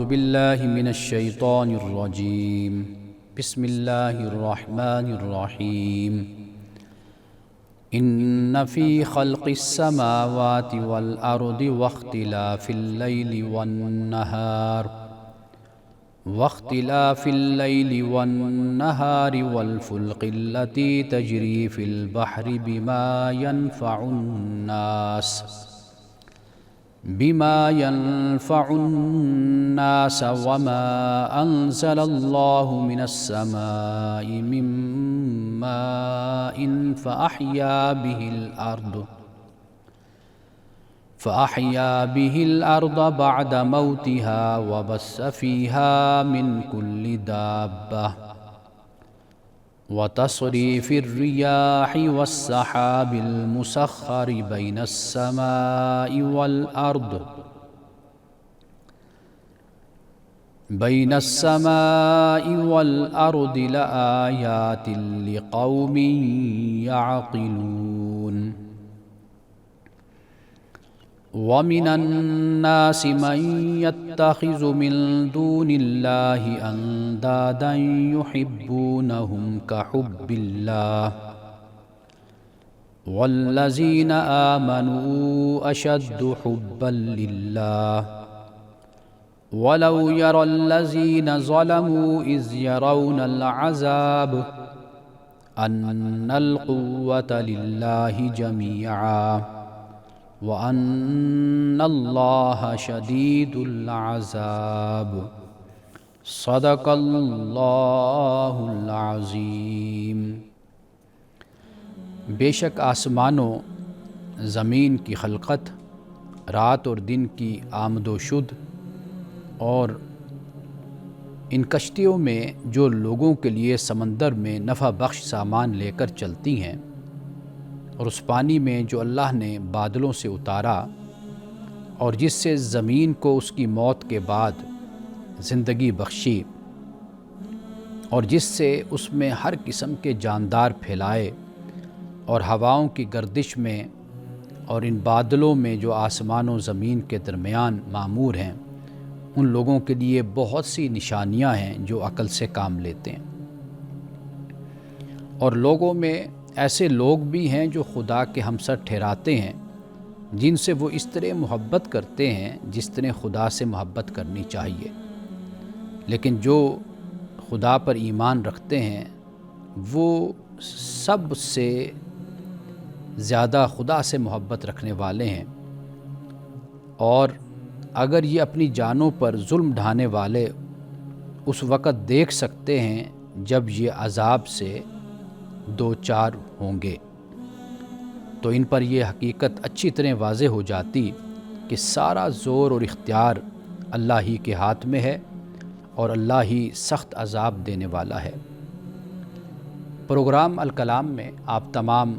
باللہ من الشیطان الرجیم بسم اللہ الرحمن الرحیم ان فی خلق السماوات والارض واختلاف الليل والنهار والفلق التي تجري في البحر بما ينفع الناس وما أنزل الله من السماء من ماء فأحيا به الأرض بعد موتها وبث فيها من كل دابة وتصريف الرياح والسحاب المسخر بين السماء والأرض لآيات لقوم يعقلون ومن الناس من يتخذ من دون الله أندادا يحبونهم كحب الله والذين آمنوا أشد حبا لله ولو يرى الذين ظلموا إذ يرون العذاب أن القوة لله جميعا وَأَنَّ اللَّهَ شَدِيدُ الْعَذَابِ صدق اللہ العظیم۔ بے شک آسمانوں زمین کی خلقت، رات اور دن کی آمد و شد، اور ان کشتیوں میں جو لوگوں کے لیے سمندر میں نفع بخش سامان لے کر چلتی ہیں، اور اس پانی میں جو اللہ نے بادلوں سے اتارا اور جس سے زمین کو اس کی موت کے بعد زندگی بخشی، اور جس سے اس میں ہر قسم کے جاندار پھیلائے، اور ہواؤں کی گردش میں اور ان بادلوں میں جو آسمان و زمین کے درمیان معمور ہیں، ان لوگوں کے لیے بہت سی نشانیاں ہیں جو عقل سے کام لیتے ہیں۔ اور لوگوں میں ایسے لوگ بھی ہیں جو خدا کے ہمسر ٹھہراتے ہیں، جن سے وہ اس طرح محبت کرتے ہیں جس طرح خدا سے محبت کرنی چاہیے، لیکن جو خدا پر ایمان رکھتے ہیں وہ سب سے زیادہ خدا سے محبت رکھنے والے ہیں، اور اگر یہ اپنی جانوں پر ظلم ڈھانے والے اس وقت دیکھ سکتے ہیں جب یہ عذاب سے دو چار ہوں گے، تو ان پر یہ حقیقت اچھی طرح واضح ہو جاتی کہ سارا زور اور اختیار اللہ ہی کے ہاتھ میں ہے، اور اللہ ہی سخت عذاب دینے والا ہے۔ پروگرام الکلام میں آپ تمام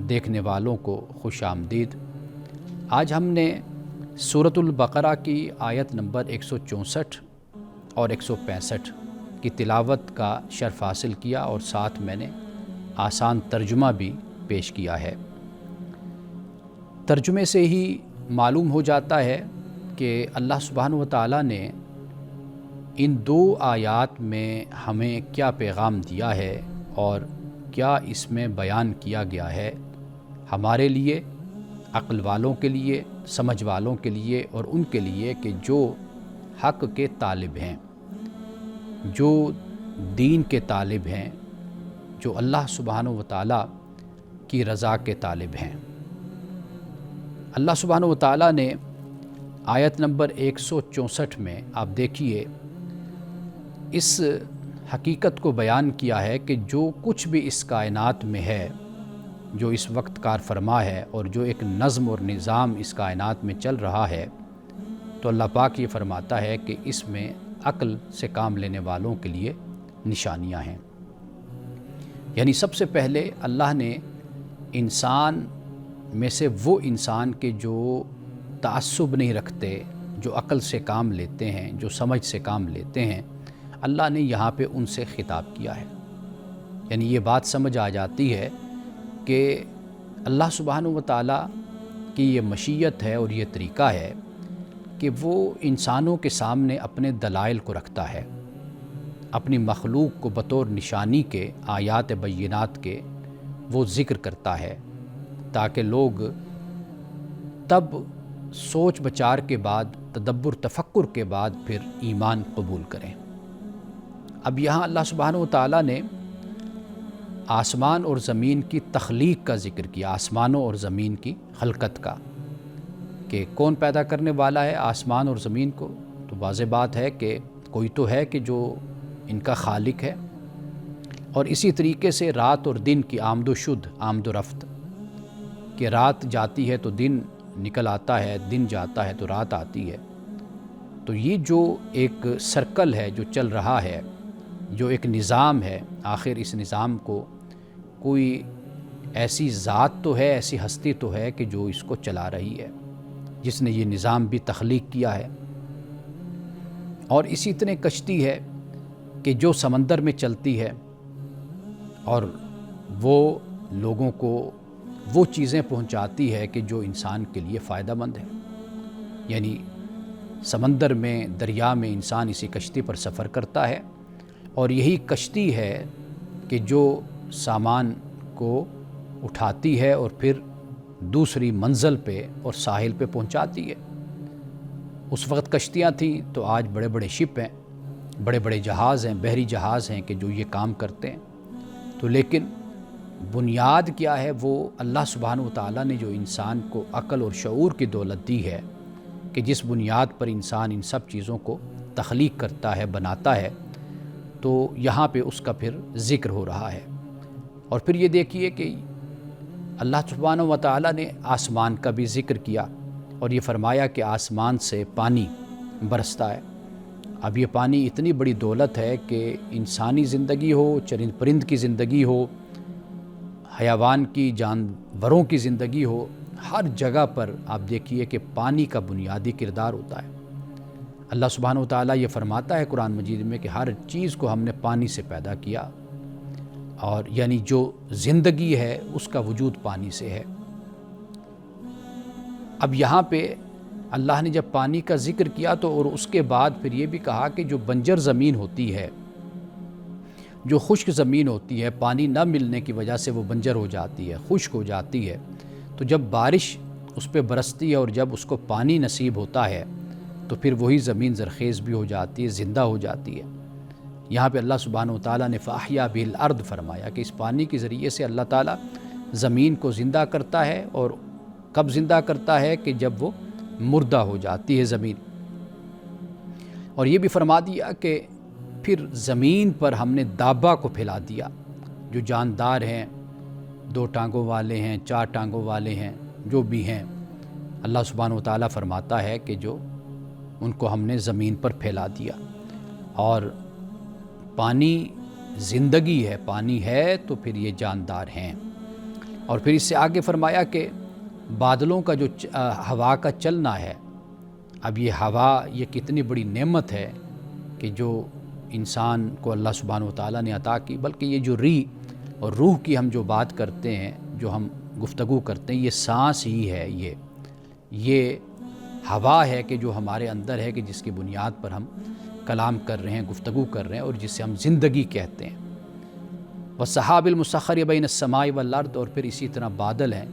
دیکھنے والوں کو خوش آمدید۔ آج ہم نے سورۃ البقرہ کی آیت نمبر 164 اور 165 کی تلاوت کا شرف حاصل کیا، اور ساتھ میں نے آسان ترجمہ بھی پیش کیا ہے۔ ترجمے سے ہی معلوم ہو جاتا ہے کہ اللہ سبحانہ و تعالیٰ نے ان دو آیات میں ہمیں کیا پیغام دیا ہے اور کیا اس میں بیان کیا گیا ہے ہمارے لیے، عقل والوں کے لیے، سمجھ والوں کے لیے، اور ان کے لیے کہ جو حق کے طالب ہیں، جو دین کے طالب ہیں، جو اللہ سبحانہ و تعالیٰ کی رضا کے طالب ہیں۔ اللہ سبحانہ و تعالیٰ نے آیت نمبر 164 میں آپ دیکھیے اس حقیقت کو بیان کیا ہے کہ جو کچھ بھی اس کائنات میں ہے، جو اس وقت کار فرما ہے، اور جو ایک نظم اور نظام اس کائنات میں چل رہا ہے، تو اللہ پاک یہ فرماتا ہے کہ اس میں عقل سے کام لینے والوں کے لیے نشانیاں ہیں۔ یعنی سب سے پہلے اللہ نے انسان میں سے وہ انسان کے جو تعصب نہیں رکھتے، جو عقل سے کام لیتے ہیں، جو سمجھ سے کام لیتے ہیں، اللہ نے یہاں پہ ان سے خطاب کیا ہے۔ یعنی یہ بات سمجھ آ جاتی ہے کہ اللہ سبحانہ و تعالیٰ کی یہ مشیت ہے اور یہ طریقہ ہے کہ کہ وہ انسانوں کے سامنے اپنے دلائل کو رکھتا ہے، اپنی مخلوق کو بطور نشانی کے آیات بینات کے وہ ذکر کرتا ہے، تاکہ لوگ تب سوچ بچار کے بعد، تدبر تفکر کے بعد پھر ایمان قبول کریں۔ اب یہاں اللہ سبحانہ و تعالیٰ نے آسمان اور زمین کی تخلیق کا ذکر کیا، آسمانوں اور زمین کی خلقت کا، کہ کون پیدا کرنے والا ہے آسمان اور زمین کو؟ تو واضح بات ہے کہ کوئی تو ہے کہ جو ان کا خالق ہے۔ اور اسی طریقے سے رات اور دن کی آمد و شد، آمد و رفت، کہ رات جاتی ہے تو دن نکل آتا ہے، دن جاتا ہے تو رات آتی ہے۔ تو یہ جو ایک سرکل ہے جو چل رہا ہے، جو ایک نظام ہے، آخر اس نظام کو کوئی ایسی ذات تو ہے، ایسی ہستی تو ہے کہ جو اس کو چلا رہی ہے، جس نے یہ نظام بھی تخلیق کیا ہے۔ اور اسی طرح کشتی ہے کہ جو سمندر میں چلتی ہے اور وہ لوگوں کو وہ چیزیں پہنچاتی ہے کہ جو انسان کے لیے فائدہ مند ہے۔ یعنی سمندر میں، دریا میں انسان اسی کشتی پر سفر کرتا ہے، اور یہی کشتی ہے کہ جو سامان کو اٹھاتی ہے اور پھر دوسری منزل پہ اور ساحل پہ پہنچاتی ہے۔ اس وقت کشتیاں تھیں تو آج بڑے بڑے شپ ہیں، بڑے بڑے جہاز ہیں، بحری جہاز ہیں کہ جو یہ کام کرتے ہیں۔ تو لیکن بنیاد کیا ہے؟ وہ اللہ سبحانہ و تعالیٰ نے جو انسان کو عقل اور شعور کی دولت دی ہے، کہ جس بنیاد پر انسان ان سب چیزوں کو تخلیق کرتا ہے، بناتا ہے، تو یہاں پہ اس کا پھر ذکر ہو رہا ہے۔ اور پھر یہ دیکھیے کہ اللہ سبحانہ و تعالیٰ نے آسمان کا بھی ذکر کیا، اور یہ فرمایا کہ آسمان سے پانی برستا ہے۔ اب یہ پانی اتنی بڑی دولت ہے کہ انسانی زندگی ہو، چرند پرند کی زندگی ہو، حیوان کی، جانوروں کی زندگی ہو، ہر جگہ پر آپ دیکھیے کہ پانی کا بنیادی کردار ہوتا ہے۔ اللہ سبحانہ و تعالیٰ یہ فرماتا ہے قرآن مجید میں کہ ہر چیز کو ہم نے پانی سے پیدا کیا، اور یعنی جو زندگی ہے اس کا وجود پانی سے ہے۔ اب یہاں پہ اللہ نے جب پانی کا ذکر کیا تو اور اس کے بعد پھر یہ بھی کہا کہ جو بنجر زمین ہوتی ہے، جو خشک زمین ہوتی ہے، پانی نہ ملنے کی وجہ سے وہ بنجر ہو جاتی ہے، خشک ہو جاتی ہے، تو جب بارش اس پہ برستی ہے اور جب اس کو پانی نصیب ہوتا ہے تو پھر وہی زمین زرخیز بھی ہو جاتی ہے، زندہ ہو جاتی ہے۔ یہاں پہ اللہ سبحانہ و تعالیٰ نے فَأَحْيَا بِهِ الْأَرْضَ فرمایا کہ اس پانی کے ذریعے سے اللہ تعالیٰ زمین کو زندہ کرتا ہے، اور کب زندہ کرتا ہے؟ کہ جب وہ مردہ ہو جاتی ہے زمین۔ اور یہ بھی فرما دیا کہ پھر زمین پر ہم نے دابہ کو پھیلا دیا، جو جاندار ہیں، 2 ٹانگوں والے ہیں، 4 ٹانگوں والے ہیں، جو بھی ہیں، اللہ سبحانہ و تعالیٰ فرماتا ہے کہ جو ان کو ہم نے زمین پر پھیلا دیا۔ اور پانی زندگی ہے، پانی ہے تو پھر یہ جاندار ہیں۔ اور پھر اس سے آگے فرمایا کہ بادلوں کا جو ہوا کا چلنا ہے، اب یہ ہوا یہ کتنی بڑی نعمت ہے کہ جو انسان کو اللہ سبحانہ و تعالیٰ نے عطا کی۔ بلکہ یہ جو اور روح کی ہم جو بات کرتے ہیں، جو ہم گفتگو کرتے ہیں، یہ سانس ہی ہے، یہ ہوا ہے کہ جو ہمارے اندر ہے، کہ جس کی بنیاد پر ہم کلام کر رہے ہیں، گفتگو کر رہے ہیں، اور جسے ہم زندگی کہتے ہیں۔ وَالسَّحَابِ الْمُسَخَّرِ بَيْنَ السَّمَاءِ وَالْأَرْضِ، اور پھر اسی طرح بادل ہیں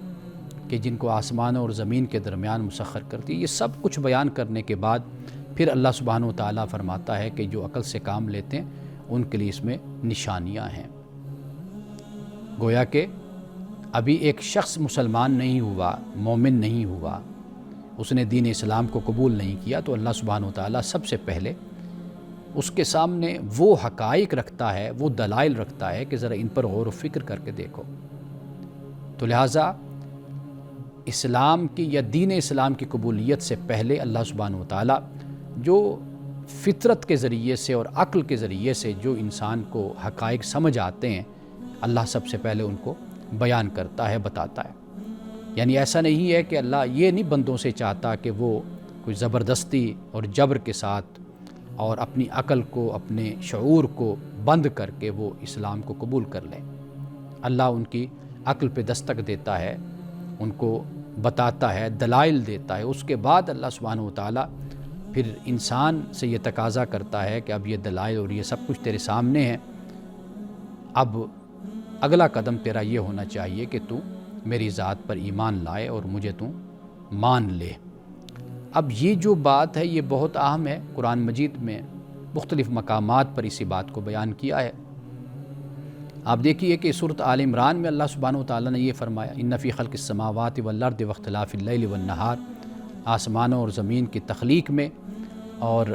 کہ جن کو آسمان اور زمین کے درمیان مسخر کرتی ہے۔ یہ سب کچھ بیان کرنے کے بعد پھر اللہ سبحانہ و تعالیٰ فرماتا ہے کہ جو عقل سے کام لیتے ہیں ان کے لیے اس میں نشانیاں ہیں۔ گویا کہ ابھی ایک شخص مسلمان نہیں ہوا، مومن نہیں ہوا، اس نے دین اسلام کو قبول نہیں کیا، تو اللہ سبحانہ و تعالیٰ سب سے پہلے اس کے سامنے وہ حقائق رکھتا ہے، وہ دلائل رکھتا ہے کہ ذرا ان پر غور و فکر کر کے دیکھو۔ تو لہٰذا اسلام کی یا دین اسلام کی قبولیت سے پہلے اللہ سبحانہ و تعالیٰ جو فطرت کے ذریعے سے اور عقل کے ذریعے سے جو انسان کو حقائق سمجھ آتے ہیں، اللہ سب سے پہلے ان کو بیان کرتا ہے، بتاتا ہے۔ یعنی ایسا نہیں ہے کہ اللہ یہ نہیں بندوں سے چاہتا کہ وہ کوئی زبردستی اور جبر کے ساتھ اور اپنی عقل کو، اپنے شعور کو بند کر کے وہ اسلام کو قبول کر لیں۔ اللہ ان کی عقل پہ دستک دیتا ہے، ان کو بتاتا ہے، دلائل دیتا ہے۔ اس کے بعد اللہ سبحانہ و تعالیٰ پھر انسان سے یہ تقاضا کرتا ہے کہ اب یہ دلائل اور یہ سب کچھ تیرے سامنے ہے، اب اگلا قدم تیرا یہ ہونا چاہیے کہ تو میری ذات پر ایمان لائے اور مجھے تو مان لے۔ اب یہ جو بات ہے یہ بہت اہم ہے، قرآن مجید میں مختلف مقامات پر اسی بات کو بیان کیا ہے۔ آپ دیکھیے کہ سورۃ آل عمران میں اللہ سبحانہ و تعالیٰ نے یہ فرمایا، ان فی خلق السماوات والارض واختلاف اللیل والنہار، آسمانوں اور زمین کی تخلیق میں اور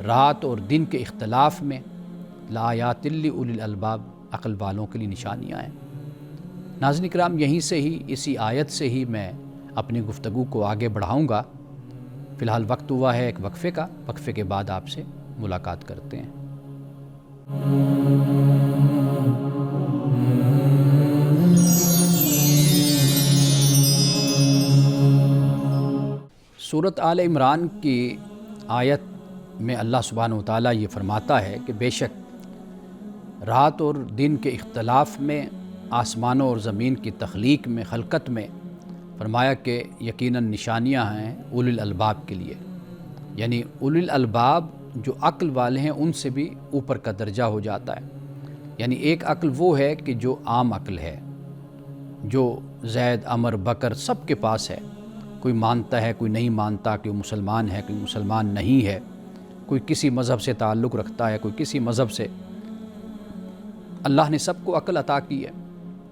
رات اور دن کے اختلاف میں لآیات لأولی الالباب، عقل والوں کے لیے نشانیاں ہیں۔ ناظرین کرام، یہیں سے ہی اسی آیت سے ہی میں اپنی گفتگو کو آگے بڑھاؤں گا۔ فی الحال وقت ہوا ہے ایک وقفے کا، وقفے کے بعد آپ سے ملاقات کرتے ہیں۔ سورۃ آل عمران کی آیت میں اللہ سبحانہ و تعالیٰ یہ فرماتا ہے کہ بے شک رات اور دن کے اختلاف میں، آسمانوں اور زمین کی تخلیق میں، خلقت میں، فرمایا کہ یقیناً نشانیاں ہیں اولی الالباب کے لیے، یعنی اولی الالباب جو عقل والے ہیں ان سے بھی اوپر کا درجہ ہو جاتا ہے۔ یعنی ایک عقل وہ ہے کہ جو عام عقل ہے، جو زید، عمر، بکر سب کے پاس ہے، کوئی مانتا ہے کوئی نہیں مانتا، کوئی مسلمان ہے کوئی مسلمان نہیں ہے، کوئی کسی مذہب سے تعلق رکھتا ہے کوئی کسی مذہب سے، اللہ نے سب کو عقل عطا کی ہے۔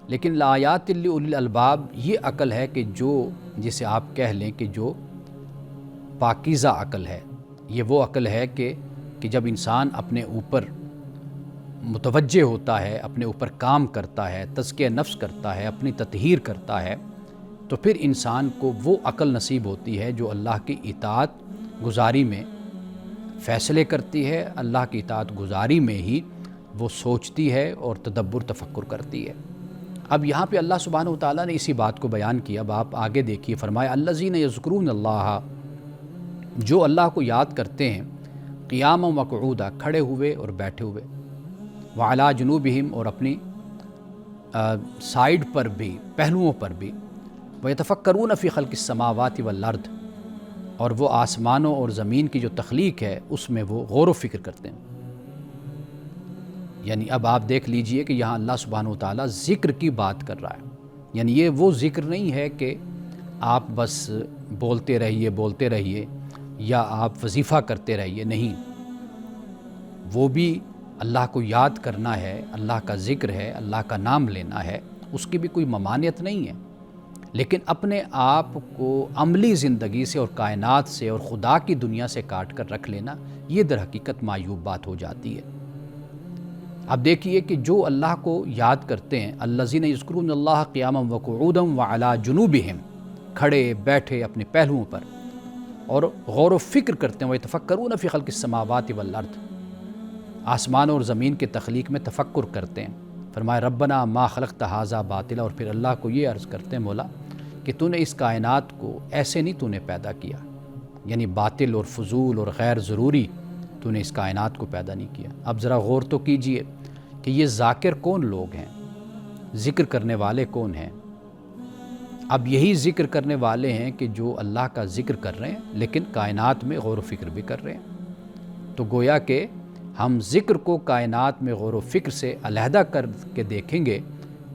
لیکن لآیات لأولی الالباب یہ عقل ہے کہ جو جسے آپ کہہ لیں کہ جو پاکیزہ عقل ہے، یہ وہ عقل ہے کہ جب انسان اپنے اوپر متوجہ ہوتا ہے، اپنے اوپر کام کرتا ہے، تزکیہ نفس کرتا ہے، اپنی تطہیر کرتا ہے، تو پھر انسان کو وہ عقل نصیب ہوتی ہے جو اللہ کی اطاعت گزاری میں فیصلے کرتی ہے، اللہ کی اطاعت گزاری میں ہی وہ سوچتی ہے اور تدبر تفکر کرتی ہے۔ اب یہاں پہ اللہ سبحانہ و تعالیٰ نے اسی بات کو بیان کیا۔ اب آپ آگے دیکھیے، فرمایا الذین یذکرون اللہ، جو اللہ کو یاد کرتے ہیں، قیاما وقعودا، کھڑے ہوئے اور بیٹھے ہوئے، وعلی جنوبہم، اور اپنی سائیڈ پر بھی، پہلوؤں پر بھی، ویتفکرون فی خلق السماوات والارض، اور وہ آسمانوں اور زمین کی جو تخلیق ہے اس میں وہ غور و فکر کرتے ہیں۔ یعنی اب آپ دیکھ لیجئے کہ یہاں اللہ سبحانہ و تعالیٰ ذکر کی بات کر رہا ہے، یعنی یہ وہ ذکر نہیں ہے کہ آپ بس بولتے رہیے یا آپ وظیفہ کرتے رہیے، نہیں، وہ بھی اللہ کو یاد کرنا ہے، اللہ کا ذکر ہے، اللہ کا نام لینا ہے، اس کی بھی کوئی ممانعت نہیں ہے، لیکن اپنے آپ کو عملی زندگی سے اور کائنات سے اور خدا کی دنیا سے کاٹ کر رکھ لینا، یہ در حقیقت معیوب بات ہو جاتی ہے۔ اب دیکھیے کہ جو اللہ کو یاد کرتے ہیں، الذین یذکرون اللہ قیاما وقعودا وعلی جنوبہم، کھڑے بیٹھے اپنے پہلوؤں پر، اور غور و فکر کرتے ہیں، ویتفکرون فی خلق السماوات والارض، آسمان اور زمین کے تخلیق میں تفکر کرتے ہیں۔ فرمایا ربنا ما خلقت ھذا باطلا، اور پھر اللہ کو یہ عرض کرتے ہیں مولا کہ تو نے اس کائنات کو ایسے نہیں تو نے پیدا کیا، یعنی باطل اور فضول اور غیر ضروری تو نے اس کائنات کو پیدا نہیں کیا۔ اب ذرا غور تو کیجئے کہ یہ ذاکر کون لوگ ہیں، ذکر کرنے والے کون ہیں؟ اب یہی ذکر کرنے والے ہیں کہ جو اللہ کا ذکر کر رہے ہیں لیکن کائنات میں غور و فکر بھی کر رہے ہیں۔ تو گویا کہ ہم ذکر کو کائنات میں غور و فکر سے علیحدہ کر کے دیکھیں گے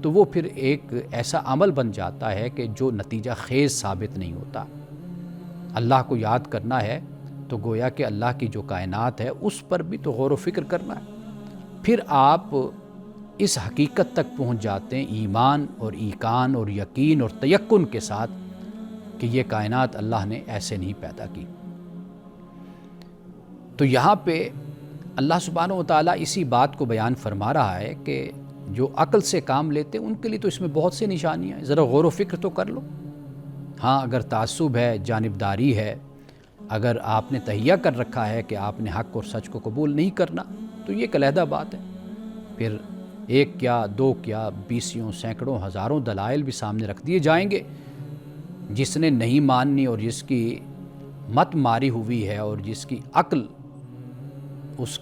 تو وہ پھر ایک ایسا عمل بن جاتا ہے کہ جو نتیجہ خیز ثابت نہیں ہوتا۔ اللہ کو یاد کرنا ہے تو گویا کہ اللہ کی جو کائنات ہے اس پر بھی تو غور و فکر کرنا ہے، پھر آپ اس حقیقت تک پہنچ جاتے ہیں ایمان اور ایقان اور یقین اور تیقن کے ساتھ کہ یہ کائنات اللہ نے ایسے نہیں پیدا کی۔ تو یہاں پہ اللہ سبحانہ و تعالیٰ اسی بات کو بیان فرما رہا ہے کہ جو عقل سے کام لیتے ان کے لیے تو اس میں بہت سی نشانیاں ہیں، ذرا غور و فکر تو کر لو۔ ہاں، اگر تعصب ہے، جانبداری ہے، اگر آپ نے تہیہ کر رکھا ہے کہ آپ نے حق اور سچ کو قبول نہیں کرنا تو یہ ایک علیحدہ بات ہے، پھر ایک کیا، دو کیا، بیسیوں، سینکڑوں، ہزاروں دلائل بھی سامنے رکھ دیے جائیں گے۔ جس نے نہیں ماننی اور جس کی مت ماری ہوئی ہے اور جس کی عقل اس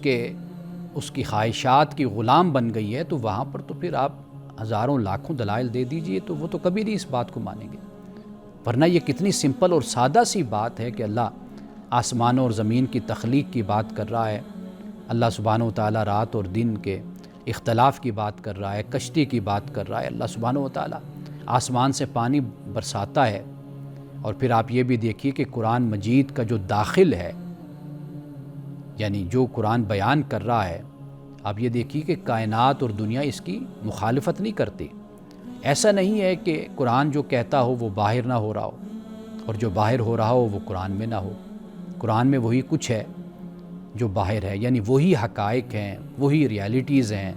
کی خواہشات کی غلام بن گئی ہے، تو وہاں پر تو پھر آپ ہزاروں لاکھوں دلائل دے دیجئے تو وہ تو کبھی نہیں اس بات کو مانیں گے۔ ورنہ یہ کتنی سمپل اور سادہ سی بات ہے کہ اللہ آسمانوں اور زمین کی تخلیق کی بات کر رہا ہے، اللہ سبحانہ و تعالیٰ رات اور دن کے اختلاف کی بات کر رہا ہے، کشتی کی بات کر رہا ہے، اللہ سبحانہ و تعالیٰ آسمان سے پانی برساتا ہے۔ اور پھر آپ یہ بھی دیکھیے کہ قرآن مجید کا جو داخل ہے، یعنی جو قرآن بیان کر رہا ہے، آپ یہ دیکھیے کہ کائنات اور دنیا اس کی مخالفت نہیں کرتی۔ ایسا نہیں ہے کہ قرآن جو کہتا ہو وہ باہر نہ ہو رہا ہو، اور جو باہر ہو رہا ہو وہ قرآن میں نہ ہو۔ قرآن میں وہی کچھ ہے جو باہر ہے، یعنی وہی حقائق ہیں، وہی ریالٹیز ہیں،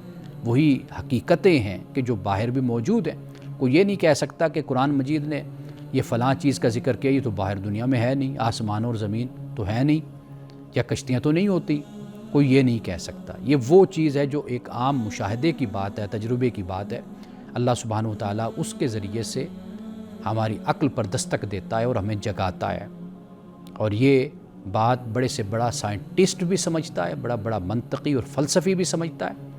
وہی حقیقتیں ہیں کہ جو باہر بھی موجود ہیں۔ کوئی یہ نہیں کہہ سکتا کہ قرآن مجید نے یہ فلاں چیز کا ذکر کیا، یہ تو باہر دنیا میں ہے نہیں، آسمان اور زمین تو ہے نہیں، یا کشتیاں تو نہیں ہوتی، کوئی یہ نہیں کہہ سکتا۔ یہ وہ چیز ہے جو ایک عام مشاہدے کی بات ہے، تجربے کی بات ہے۔ اللہ سبحانہ و تعالیٰ اس کے ذریعے سے ہماری عقل پر دستک دیتا ہے اور ہمیں جگاتا ہے، اور یہ بات بڑے سے بڑا سائنٹسٹ بھی سمجھتا ہے، بڑا بڑا منطقی اور فلسفی بھی سمجھتا ہے،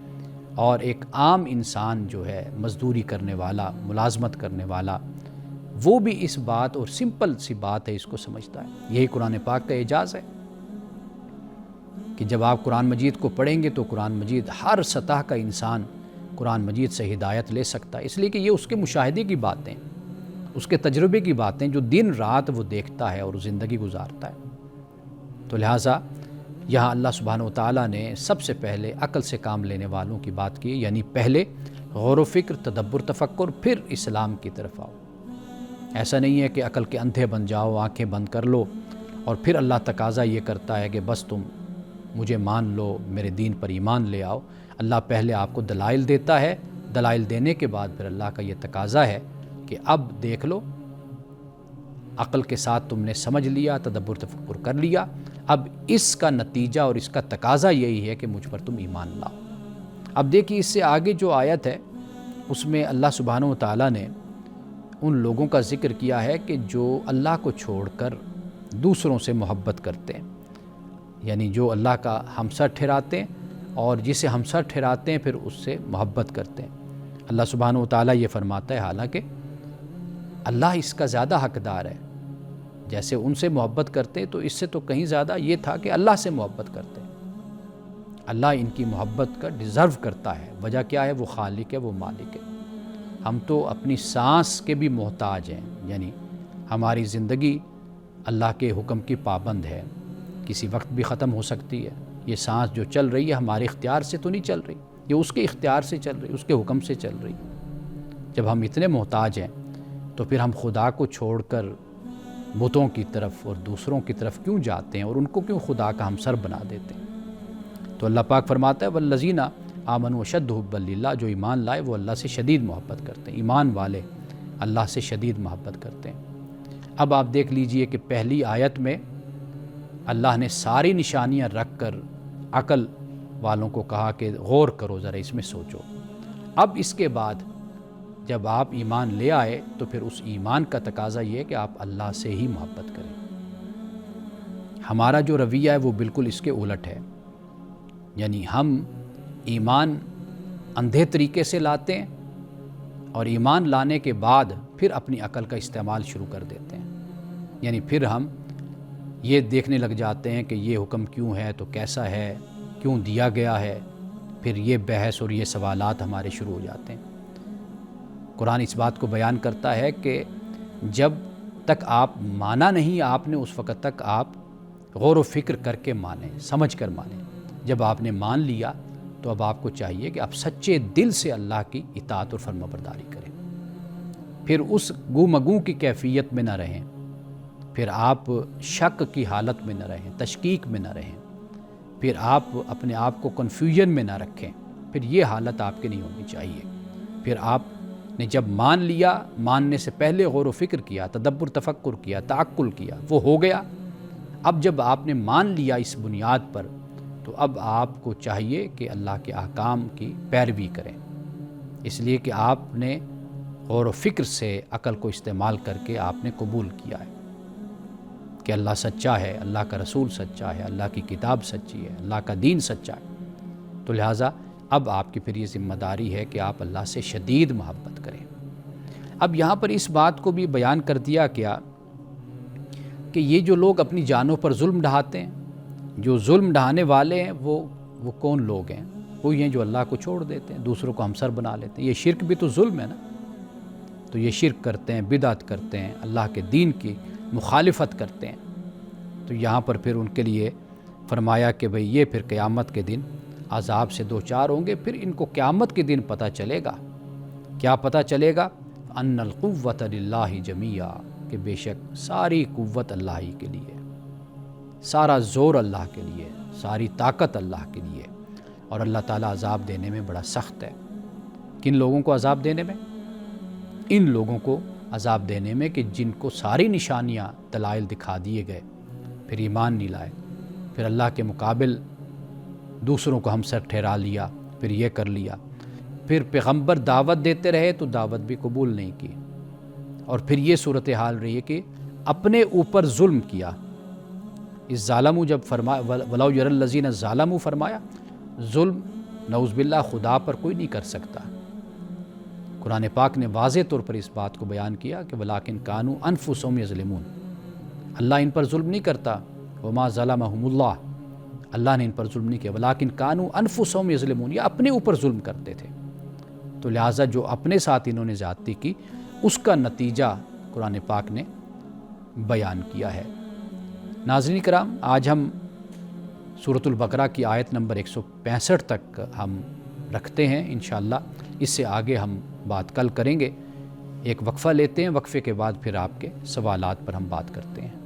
اور ایک عام انسان جو ہے مزدوری کرنے والا، ملازمت کرنے والا، وہ بھی اس بات، اور سمپل سی بات ہے، اس کو سمجھتا ہے۔ یہی قرآن پاک کا اعجاز ہے کہ جب آپ قرآن مجید کو پڑھیں گے تو قرآن مجید ہر سطح کا انسان قرآن مجید سے ہدایت لے سکتا ہے، اس لیے کہ یہ اس کے مشاہدے کی باتیں، اس کے تجربے کی باتیں جو دن رات وہ دیکھتا ہے اور زندگی گزارتا ہے۔ تو لہٰذا یہاں اللہ سبحانہ و تعالیٰ نے سب سے پہلے عقل سے کام لینے والوں کی بات کی، یعنی پہلے غور و فکر، تدبر، تفکر، پھر اسلام کی طرف آؤ۔ ایسا نہیں ہے کہ عقل کے اندھے بن جاؤ، آنکھیں بند کر لو، اور پھر اللہ تقاضا یہ کرتا ہے کہ بس تم مجھے مان لو، میرے دین پر ایمان لے آؤ۔ اللہ پہلے آپ کو دلائل دیتا ہے، دلائل دینے کے بعد پھر اللہ کا یہ تقاضا ہے کہ اب دیکھ لو، عقل کے ساتھ تم نے سمجھ لیا، تدبر تفکر کر لیا، اب اس کا نتیجہ اور اس کا تقاضا یہی ہے کہ مجھ پر تم ایمان لاؤ۔ اب دیکھیے اس سے آگے جو آیت ہے اس میں اللہ سبحانہ و تعالیٰ نے ان لوگوں کا ذکر کیا ہے کہ جو اللہ کو چھوڑ کر دوسروں سے محبت کرتے ہیں، یعنی جو اللہ کا ہمسر ٹھہراتے ہیں اور جسے ہمسر ٹھہراتے ہیں پھر اس سے محبت کرتے ہیں۔ اللہ سبحانہ و تعالیٰ یہ فرماتا ہے حالانکہ اللہ اس کا زیادہ حقدار ہے، جیسے ان سے محبت کرتے تو اس سے تو کہیں زیادہ یہ تھا کہ اللہ سے محبت کرتے ہیں۔ اللہ ان کی محبت کا ڈیزرو کرتا ہے، وجہ کیا ہے؟ وہ خالق ہے، وہ مالک ہے۔ ہم تو اپنی سانس کے بھی محتاج ہیں، یعنی ہماری زندگی اللہ کے حکم کی پابند ہے، کسی وقت بھی ختم ہو سکتی ہے۔ یہ سانس جو چل رہی ہے ہمارے اختیار سے تو نہیں چل رہی، یہ اس کے اختیار سے چل رہی، اس کے حکم سے چل رہی۔ جب ہم اتنے محتاج ہیں تو پھر ہم خدا کو چھوڑ کر بتوں کی طرف اور دوسروں کی طرف کیوں جاتے ہیں اور ان کو کیوں خدا کا ہمسر بنا دیتے ہیں؟ تو اللہ پاک فرماتا ہے والذین آمنوا اشد حبا للہ، جو ایمان لائے وہ اللہ سے شدید محبت کرتے ہیں، ایمان والے اللہ سے شدید محبت کرتے ہیں۔ اب آپ دیکھ لیجئے کہ پہلی آیت میں اللہ نے ساری نشانیاں رکھ کر عقل والوں کو کہا کہ غور کرو، ذرا اس میں سوچو۔ اب اس کے بعد جب آپ ایمان لے آئے تو پھر اس ایمان کا تقاضا یہ ہے کہ آپ اللہ سے ہی محبت کریں۔ ہمارا جو رویہ ہے وہ بالکل اس کے الٹ ہے، یعنی ہم ایمان اندھے طریقے سے لاتے ہیں اور ایمان لانے کے بعد پھر اپنی عقل کا استعمال شروع کر دیتے ہیں، یعنی پھر ہم یہ دیکھنے لگ جاتے ہیں کہ یہ حکم کیوں ہے، تو کیسا ہے، کیوں دیا گیا ہے، پھر یہ بحث اور یہ سوالات ہمارے شروع ہو جاتے ہیں۔ قرآن اس بات کو بیان کرتا ہے کہ جب تک آپ مانا نہیں آپ نے، اس وقت تک آپ غور و فکر کر کے مانیں، سمجھ کر مانیں۔ جب آپ نے مان لیا تو اب آپ کو چاہیے کہ آپ سچے دل سے اللہ کی اطاعت اور فرمانبرداری کریں، پھر اس گو مگو کی کیفیت میں نہ رہیں، پھر آپ شک کی حالت میں نہ رہیں، تشکیک میں نہ رہیں، پھر آپ اپنے آپ کو کنفیوژن میں نہ رکھیں، پھر یہ حالت آپ کے نہیں ہونی چاہیے۔ پھر آپ نے جب مان لیا، ماننے سے پہلے غور و فکر کیا، تدبر تفکر کیا، تعقل کیا، وہ ہو گیا۔ اب جب آپ نے مان لیا اس بنیاد پر، تو اب آپ کو چاہیے کہ اللہ کے احکام کی پیروی کریں، اس لیے کہ آپ نے غور و فکر سے عقل کو استعمال کر کے آپ نے قبول کیا ہے کہ اللہ سچا ہے، اللہ کا رسول سچا ہے، اللہ کی کتاب سچی ہے، اللہ کا دین سچا ہے۔ تو لہٰذا اب آپ کی پھر یہ ذمہ داری ہے کہ آپ اللہ سے شدید محبت کریں۔ اب یہاں پر اس بات کو بھی بیان کر دیا گیا کہ یہ جو لوگ اپنی جانوں پر ظلم ڈھاتے ہیں، جو ظلم ڈھانے والے ہیں وہ کون لوگ ہیں؟ وہی ہیں جو اللہ کو چھوڑ دیتے ہیں، دوسروں کو ہمسر بنا لیتے ہیں۔ یہ شرک بھی تو ظلم ہے نا۔ تو یہ شرک کرتے ہیں، بدعت کرتے ہیں، اللہ کے دین کی مخالفت کرتے ہیں۔ تو یہاں پر پھر ان کے لیے فرمایا کہ بھئی یہ پھر قیامت کے دن عذاب سے دو چار ہوں گے۔ پھر ان کو قیامت کے دن پتہ چلے گا، کیا پتہ چلے گا؟ ان القوۃ للہ جمیعا، کہ بے شک ساری قوت اللہ ہی کے لیے، سارا زور اللہ کے لیے، ساری طاقت اللہ کے لیے۔ اور اللہ تعالیٰ عذاب دینے میں بڑا سخت ہے۔ کن لوگوں کو عذاب دینے میں؟ ان لوگوں کو عذاب دینے میں کہ جن کو ساری نشانیاں دلائل دکھا دیے گئے، پھر ایمان نہیں لائے، پھر اللہ کے مقابل دوسروں کو ہمسر ٹھہرا لیا، پھر یہ کر لیا، پھر پیغمبر دعوت دیتے رہے تو دعوت بھی قبول نہیں کی، اور پھر یہ صورتحال رہی ہے کہ اپنے اوپر ظلم کیا۔ اس ظالموں جب فرمایا وَلَوْ يَرَى الَّذِينَ ظَلَمُوا، فرمایا ظلم نعوذ باللہ خدا پر کوئی نہیں کر سکتا۔ قرآن پاک نے واضح طور پر اس بات کو بیان کیا کہ وَلَٰكِنْ كَانُوا أَنفُسَهُمْ يَظْلِمُونَ، اللہ ان پر ظلم نہیں کرتا، وَمَا ظَلَمَهُمُ اللَّهُ، اللہ نے ان پر ظلم نہیں کیا، وَلَٰكِنْ كَانُوا أَنفُسَهُمْ يَظْلِمُونَ، یہ اپنے اوپر ظلم کرتے تھے۔ تو لہٰذا جو اپنے ساتھ انہوں نے زیادتی کی، اس کا نتیجہ قرآن پاک نے بیان کیا ہے۔ ناظرین کرام، آج ہم سورۃ البقرہ کی آیت نمبر 165 تک ہم رکھتے ہیں انشاءاللہ۔ اس سے آگے ہم بات کل کریں گے۔ ایک وقفہ لیتے ہیں، وقفے کے بعد پھر آپ کے سوالات پر ہم بات کرتے ہیں۔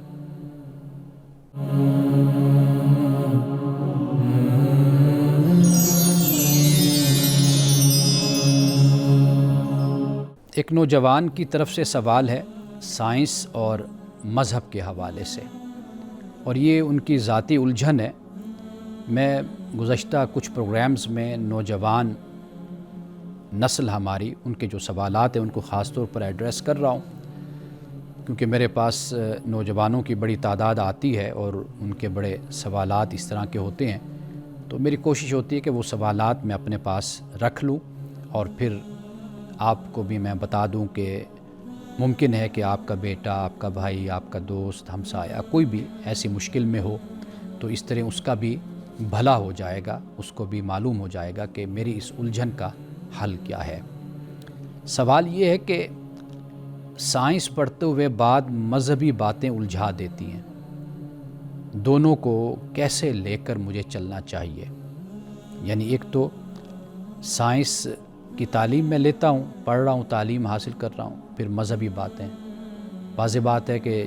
ایک نوجوان کی طرف سے سوال ہے سائنس اور مذہب کے حوالے سے، اور یہ ان کی ذاتی الجھن ہے۔ میں گزشتہ کچھ پروگرامز میں نوجوان نسل ہماری، ان کے جو سوالات ہیں ان کو خاص طور پر ایڈریس کر رہا ہوں، کیونکہ میرے پاس نوجوانوں کی بڑی تعداد آتی ہے اور ان کے بڑے سوالات اس طرح کے ہوتے ہیں۔ تو میری کوشش ہوتی ہے کہ وہ سوالات میں اپنے پاس رکھ لوں، اور پھر آپ کو بھی میں بتا دوں کہ ممکن ہے کہ آپ کا بیٹا، آپ کا بھائی، آپ کا دوست، ہمسایہ کوئی بھی ایسی مشکل میں ہو، تو اس طرح اس کا بھی بھلا ہو جائے گا، اس کو بھی معلوم ہو جائے گا کہ میری اس الجھن کا حل کیا ہے۔ سوال یہ ہے کہ سائنس پڑھتے ہوئے بعد مذہبی باتیں الجھا دیتی ہیں، دونوں کو کیسے لے کر مجھے چلنا چاہیے؟ یعنی ایک تو سائنس کی تعلیم میں لیتا ہوں، پڑھ رہا ہوں، تعلیم حاصل کر رہا ہوں، پھر مذہبی باتیں، واضح بات ہے کہ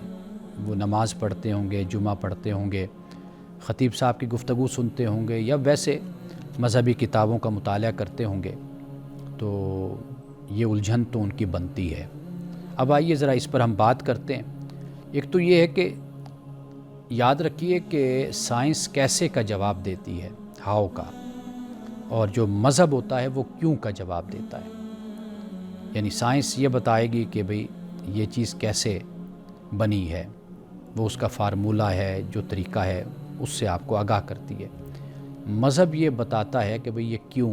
وہ نماز پڑھتے ہوں گے، جمعہ پڑھتے ہوں گے، خطیب صاحب کی گفتگو سنتے ہوں گے، یا ویسے مذہبی کتابوں کا مطالعہ کرتے ہوں گے، تو یہ الجھن تو ان کی بنتی ہے۔ اب آئیے ذرا اس پر ہم بات کرتے ہیں۔ ایک تو یہ ہے کہ یاد رکھیے کہ سائنس کیسے کا جواب دیتی ہے، ہاؤ کا، اور جو مذہب ہوتا ہے وہ کیوں کا جواب دیتا ہے۔ یعنی سائنس یہ بتائے گی کہ بھئی یہ چیز کیسے بنی ہے، وہ اس کا فارمولہ ہے، جو طریقہ ہے اس سے آپ کو آگاہ کرتی ہے۔ مذہب یہ بتاتا ہے کہ بھئی یہ کیوں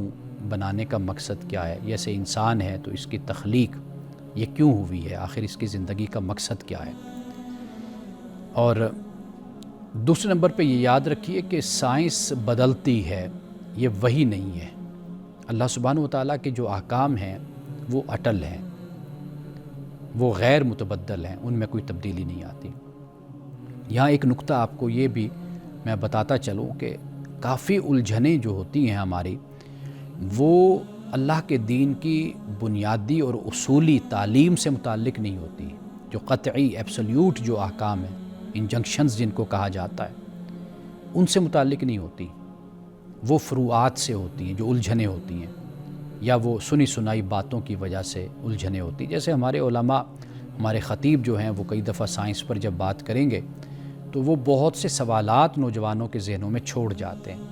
بنانے کا مقصد کیا ہے، جیسے انسان ہے تو اس کی تخلیق یہ کیوں ہوئی ہے، آخر اس کی زندگی کا مقصد کیا ہے۔ اور دوسرے نمبر پہ یہ یاد رکھیے کہ سائنس بدلتی ہے، یہ وہی نہیں ہے۔ اللہ سبحانہ وتعالیٰ کے جو احکام ہیں وہ اٹل ہیں، وہ غیر متبدل ہیں، ان میں کوئی تبدیلی نہیں آتی۔ یہاں ایک نقطہ آپ کو یہ بھی میں بتاتا چلوں کہ کافی الجھنیں جو ہوتی ہیں ہماری، وہ اللہ کے دین کی بنیادی اور اصولی تعلیم سے متعلق نہیں ہوتی، جو قطعی ایبسلیوٹ جو احکام ہیں، انجنکشنز جن کو کہا جاتا ہے، ان سے متعلق نہیں ہوتی، وہ فروعات سے ہوتی ہیں، جو الجھنیں ہوتی ہیں، یا وہ سنی سنائی باتوں کی وجہ سے الجھنیں ہوتی ہیں۔ جیسے ہمارے علماء، ہمارے خطیب جو ہیں، وہ کئی دفعہ سائنس پر جب بات کریں گے تو وہ بہت سے سوالات نوجوانوں کے ذہنوں میں چھوڑ جاتے ہیں،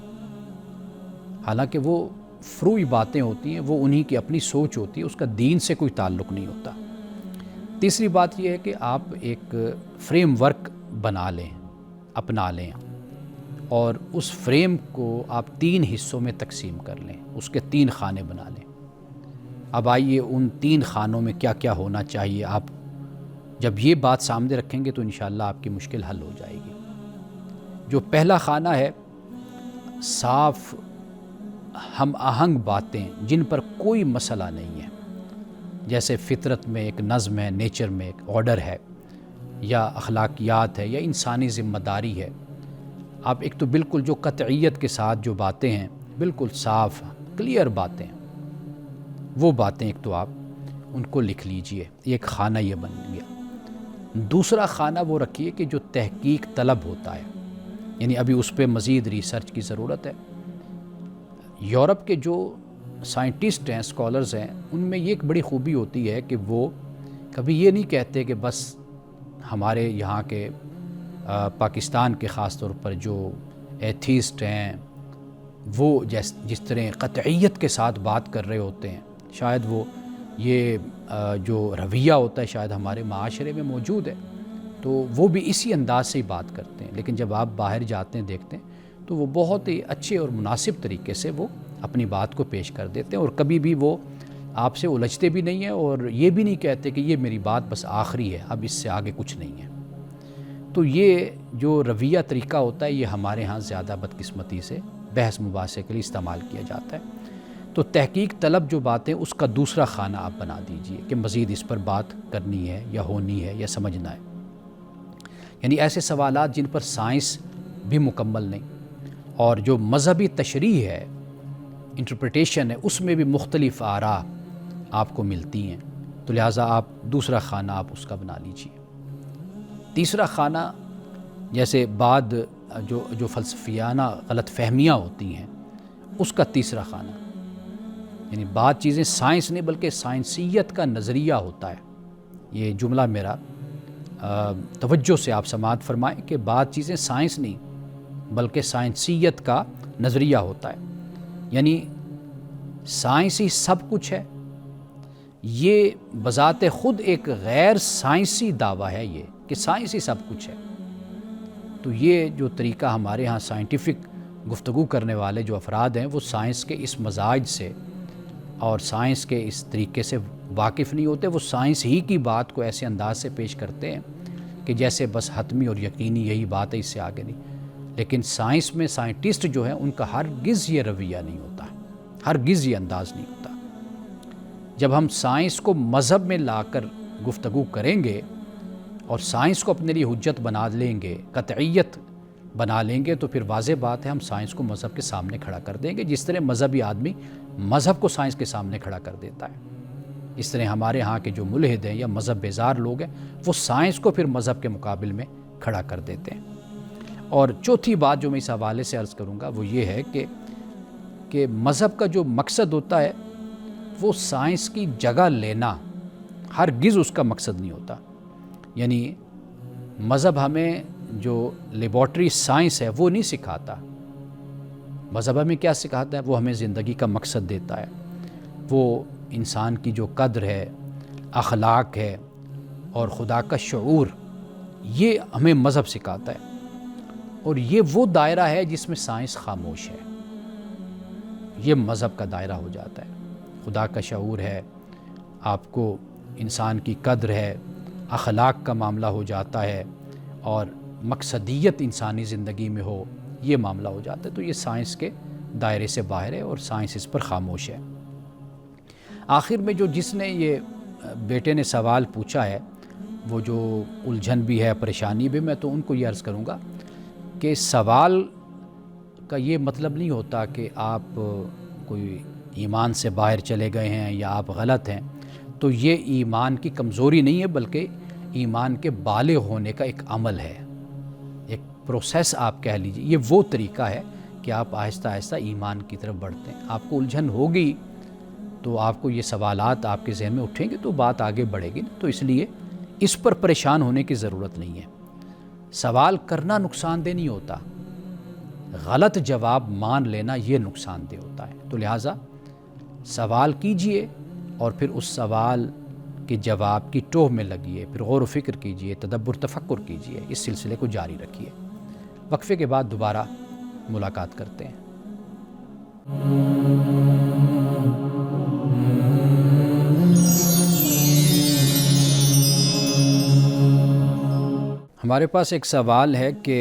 حالانکہ وہ فروعی باتیں ہوتی ہیں، وہ انہی کی اپنی سوچ ہوتی ہے، اس کا دین سے کوئی تعلق نہیں ہوتا۔ تیسری بات یہ ہے کہ آپ ایک فریم ورک بنا لیں، اپنا لیں، اور اس فریم کو آپ 3 حصوں میں تقسیم کر لیں، اس کے 3 خانے بنا لیں۔ اب آئیے ان 3 خانوں میں کیا کیا ہونا چاہیے، آپ جب یہ بات سامنے رکھیں گے تو انشاءاللہ آپ کی مشکل حل ہو جائے گی۔ جو پہلا خانہ ہے، صاف ہم آہنگ باتیں جن پر کوئی مسئلہ نہیں ہے، جیسے فطرت میں ایک نظم ہے، نیچر میں ایک آرڈر ہے، یا اخلاقیات ہے، یا انسانی ذمہ داری ہے۔ آپ ایک تو بالکل جو قطعیت کے ساتھ جو باتیں ہیں، بالکل صاف کلیئر باتیں، وہ باتیں ایک تو آپ ان کو لکھ لیجئے، ایک خانہ یہ بن گیا۔ دوسرا خانہ وہ رکھیے کہ جو تحقیق طلب ہوتا ہے، یعنی ابھی اس پہ مزید ریسرچ کی ضرورت ہے۔ یورپ کے جو سائنٹسٹ ہیں، اسکالرز ہیں، ان میں یہ ایک بڑی خوبی ہوتی ہے کہ وہ کبھی یہ نہیں کہتے کہ بس ہمارے یہاں کے پاکستان کے خاص طور پر جو ایتھیسٹ ہیں وہ جس طرح قطعیت کے ساتھ بات کر رہے ہوتے ہیں، شاید وہ یہ جو رویہ ہوتا ہے شاید ہمارے معاشرے میں موجود ہے، تو وہ بھی اسی انداز سے ہی بات کرتے ہیں۔ لیکن جب آپ باہر جاتے ہیں، دیکھتے ہیں، تو وہ بہت ہی اچھے اور مناسب طریقے سے وہ اپنی بات کو پیش کر دیتے ہیں، اور کبھی بھی وہ آپ سے الجھتے بھی نہیں ہیں، اور یہ بھی نہیں کہتے کہ یہ میری بات بس آخری ہے، اب اس سے آگے کچھ نہیں ہے۔ تو یہ جو رویہ طریقہ ہوتا ہے، یہ ہمارے ہاں زیادہ بدقسمتی سے بحث مباحثے کے لیے استعمال کیا جاتا ہے۔ تو تحقیق طلب جو باتیں، اس کا دوسرا خانہ آپ بنا دیجئے کہ مزید اس پر بات کرنی ہے یا ہونی ہے یا سمجھنا ہے۔ یعنی ایسے سوالات جن پر سائنس بھی مکمل نہیں، اور جو مذہبی تشریح ہے، انٹرپریٹیشن ہے، اس میں بھی مختلف آراء آپ کو ملتی ہیں، تو لہٰذا آپ دوسرا خانہ آپ اس کا بنا لیجئے۔ تیسرا خانہ، جیسے بعد جو فلسفیانہ غلط فہمیاں ہوتی ہیں، اس کا تیسرا خانہ، یعنی بعض چیزیں سائنس نہیں بلکہ سائنسیت کا نظریہ ہوتا ہے۔ یہ جملہ میرا توجہ سے آپ سماعت فرمائیں کہ بعض چیزیں سائنس نہیں بلکہ سائنسیت کا نظریہ ہوتا ہے، یعنی سائنس ہی سب کچھ ہے۔ یہ بذات خود ایک غیر سائنسی دعویٰ ہے، یہ کہ سائنس ہی سب کچھ ہے۔ تو یہ جو طریقہ ہمارے ہاں سائنٹیفک گفتگو کرنے والے جو افراد ہیں، وہ سائنس کے اس مزاج سے اور سائنس کے اس طریقے سے واقف نہیں ہوتے۔ وہ سائنس ہی کی بات کو ایسے انداز سے پیش کرتے ہیں کہ جیسے بس حتمی اور یقینی یہی بات ہے، اس سے آگے نہیں۔ لیکن سائنس میں سائنٹسٹ جو ہیں، ان کا ہرگز یہ رویہ نہیں ہوتا، ہرگز یہ انداز نہیں ہوتا۔ جب ہم سائنس کو مذہب میں لا کر گفتگو کریں گے اور سائنس کو اپنے لیے حجت بنا لیں گے، قطعیت بنا لیں گے، تو پھر واضح بات ہے ہم سائنس کو مذہب کے سامنے کھڑا کر دیں گے، جس طرح مذہبی آدمی مذہب کو سائنس کے سامنے کھڑا کر دیتا ہے۔ اس طرح ہمارے ہاں کے جو ملحد ہیں یا مذہب بیزار لوگ ہیں، وہ سائنس کو پھر مذہب کے مقابل میں کھڑا کر دیتے ہیں۔ اور چوتھی بات جو میں اس حوالے سے عرض کروں گا وہ یہ ہے کہ مذہب کا جو مقصد ہوتا ہے وہ سائنس کی جگہ لینا ہرگز اس کا مقصد نہیں ہوتا۔ یعنی مذہب ہمیں جو لیبارٹری سائنس ہے وہ نہیں سکھاتا۔ مذہب ہمیں کیا سکھاتا ہے؟ وہ ہمیں زندگی کا مقصد دیتا ہے، وہ انسان کی جو قدر ہے، اخلاق ہے اور خدا کا شعور، یہ ہمیں مذہب سکھاتا ہے۔ اور یہ وہ دائرہ ہے جس میں سائنس خاموش ہے، یہ مذہب کا دائرہ ہو جاتا ہے۔ خدا کا شعور ہے، آپ کو انسان کی قدر ہے، اخلاق کا معاملہ ہو جاتا ہے، اور مقصدیت انسانی زندگی میں ہو، یہ معاملہ ہو جاتا ہے۔ تو یہ سائنس کے دائرے سے باہر ہے اور سائنس اس پر خاموش ہے۔ آخر میں جس نے یہ بیٹے نے سوال پوچھا ہے، وہ جو الجھن بھی ہے، پریشانی بھی، میں تو ان کو یہ عرض کروں گا کہ سوال کا یہ مطلب نہیں ہوتا کہ آپ کوئی ایمان سے باہر چلے گئے ہیں یا آپ غلط ہیں، تو یہ ایمان کی کمزوری نہیں ہے بلکہ ایمان کے بالغ ہونے کا ایک عمل ہے، ایک پروسیس آپ کہہ لیجئے۔ یہ وہ طریقہ ہے کہ آپ آہستہ آہستہ ایمان کی طرف بڑھتے ہیں۔ آپ کو الجھن ہوگی تو آپ کو یہ سوالات آپ کے ذہن میں اٹھیں گے تو بات آگے بڑھے گی، تو اس لیے اس پر پریشان ہونے کی ضرورت نہیں ہے۔ سوال کرنا نقصان دہ نہیں ہوتا، غلط جواب مان لینا یہ نقصان دہ ہوتا ہے۔ تو لہٰذا سوال کیجئے اور پھر اس سوال کے جواب کی ٹوہ میں لگیے، پھر غور و فکر کیجئے، تدبر تفکر کیجئے، اس سلسلے کو جاری رکھیے۔ وقفے کے بعد دوبارہ ملاقات کرتے ہیں۔ ہمارے پاس ایک سوال ہے کہ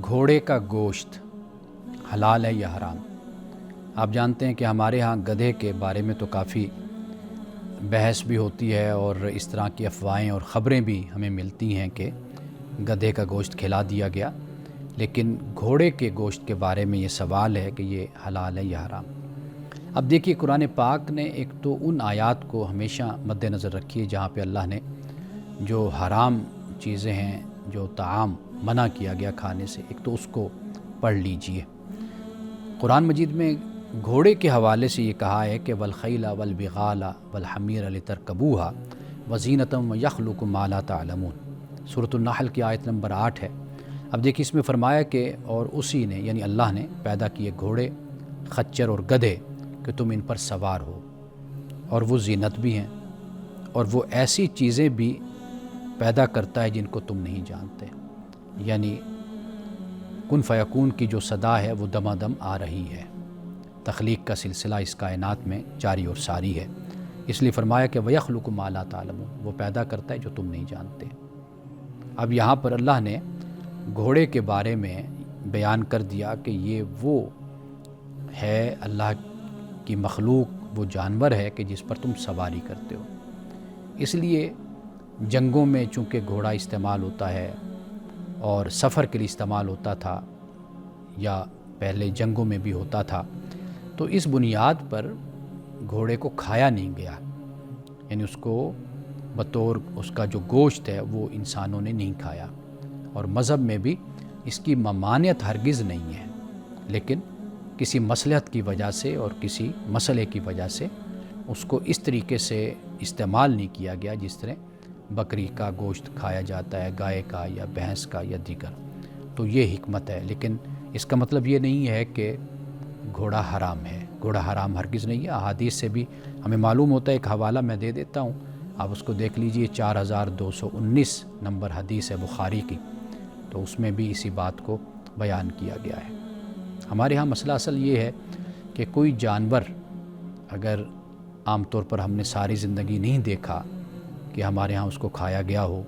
گھوڑے کا گوشت حلال ہے یا حرام؟ آپ جانتے ہیں کہ ہمارے ہاں گدھے کے بارے میں تو کافی بحث بھی ہوتی ہے اور اس طرح کی افواہیں اور خبریں بھی ہمیں ملتی ہیں کہ گدھے کا گوشت کھلا دیا گیا، لیکن گھوڑے کے گوشت کے بارے میں یہ سوال ہے کہ یہ حلال ہے یا حرام۔ اب دیکھیے، قرآن پاک نے ایک تو ان آیات کو ہمیشہ مد نظر رکھی ہے جہاں پہ اللہ نے جو حرام چیزیں ہیں، جو طعام منع کیا گیا کھانے سے، ایک تو اس کو پڑھ لیجئے۔ قرآن مجید میں گھوڑے کے حوالے سے یہ کہا ہے کہ والخیل والبغال والحمیر لترکبوها وزینۃ ویخلق ما لا تعلمون، سورۃ النحل کی آیت نمبر 8 ہے۔ اب دیکھیے، اس میں فرمایا کہ اور اسی نے یعنی اللہ نے پیدا کیے گھوڑے، خچر اور گدھے کہ تم ان پر سوار ہو، اور وہ زینت بھی ہیں، اور وہ ایسی چیزیں بھی پیدا کرتا ہے جن کو تم نہیں جانتے، یعنی کن فیکون کی جو صدا ہے وہ دمادم آ رہی ہے۔ تخلیق کا سلسلہ اس کائنات میں جاری اور ساری ہے، اس لیے فرمایا کہ وَيَخْلُقُ مَا لَا تَعْلَمُونَ، وہ پیدا کرتا ہے جو تم نہیں جانتے۔ اب یہاں پر اللہ نے گھوڑے کے بارے میں بیان کر دیا کہ یہ وہ ہے، اللہ کی مخلوق، وہ جانور ہے کہ جس پر تم سواری کرتے ہو۔ اس لیے جنگوں میں چونکہ گھوڑا استعمال ہوتا ہے اور سفر کے لیے استعمال ہوتا تھا، یا پہلے جنگوں میں بھی ہوتا تھا، تو اس بنیاد پر گھوڑے کو کھایا نہیں گیا، یعنی اس کو بطور اس کا جو گوشت ہے وہ انسانوں نے نہیں کھایا، اور مذہب میں بھی اس کی ممانعت ہرگز نہیں ہے، لیکن کسی مصلحت کی وجہ سے اور کسی مسئلے کی وجہ سے اس کو اس طریقے سے استعمال نہیں کیا گیا جس طرح بکری کا گوشت کھایا جاتا ہے، گائے کا یا بھینس کا یا دیگر۔ تو یہ حکمت ہے، لیکن اس کا مطلب یہ نہیں ہے کہ گھوڑا حرام ہے۔ گھوڑا حرام ہرگز نہیں ہے۔ احادیث سے بھی ہمیں معلوم ہوتا ہے، ایک حوالہ میں دے دیتا ہوں، آپ اس کو دیکھ لیجئے، 4219 نمبر حدیث ہے بخاری کی، تو اس میں بھی اسی بات کو بیان کیا گیا ہے۔ ہمارے ہاں مسئلہ اصل یہ ہے کہ کوئی جانور اگر عام طور پر ہم نے ساری زندگی نہیں دیکھا کہ ہمارے ہاں اس کو کھایا گیا ہو،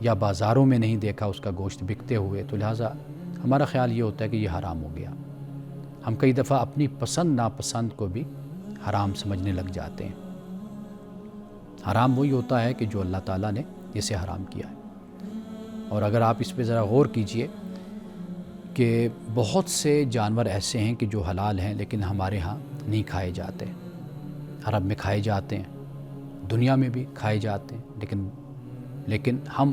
یا بازاروں میں نہیں دیکھا اس کا گوشت بکتے ہوئے، تو لہٰذا ہمارا خیال یہ ہوتا ہے کہ یہ حرام ہو گیا۔ ہم کئی دفعہ اپنی پسند ناپسند کو بھی حرام سمجھنے لگ جاتے ہیں۔ حرام وہی ہوتا ہے کہ جو اللہ تعالیٰ نے جسے حرام کیا ہے۔ اور اگر آپ اس پہ ذرا غور کیجئے کہ بہت سے جانور ایسے ہیں کہ جو حلال ہیں لیکن ہمارے ہاں نہیں کھائے جاتے، عرب میں کھائے جاتے ہیں، دنیا میں بھی کھائے جاتے ہیں، لیکن ہم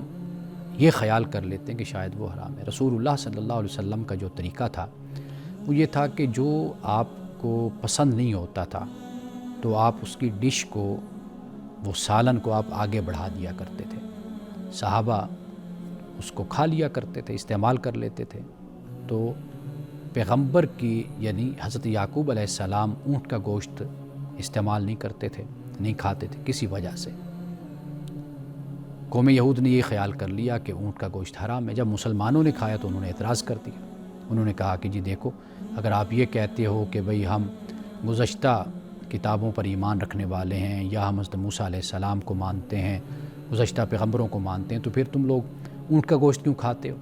یہ خیال کر لیتے ہیں کہ شاید وہ حرام ہے۔ رسول اللہ صلی اللہ علیہ وسلم کا جو طریقہ تھا وہ یہ تھا کہ جو آپ کو پسند نہیں ہوتا تھا تو آپ اس کی ڈش کو، وہ سالن کو آپ آگے بڑھا دیا کرتے تھے، صحابہ اس کو کھا لیا کرتے تھے، استعمال کر لیتے تھے۔ تو پیغمبر کی یعنی حضرت یعقوب علیہ السلام اونٹ کا گوشت استعمال نہیں کرتے تھے، نہیں کھاتے تھے کسی وجہ سے۔ قوم یہود نے یہ خیال کر لیا کہ اونٹ کا گوشت حرام ہے۔ جب مسلمانوں نے کھایا تو انہوں نے اعتراض کر دیا، انہوں نے کہا کہ جی دیکھو، اگر آپ یہ کہتے ہو کہ بھئی ہم گزشتہ کتابوں پر ایمان رکھنے والے ہیں، یا ہم حضرت موسیٰ علیہ السلام کو مانتے ہیں، گزشتہ پیغمبروں کو مانتے ہیں، تو پھر تم لوگ اونٹ کا گوشت کیوں کھاتے ہو؟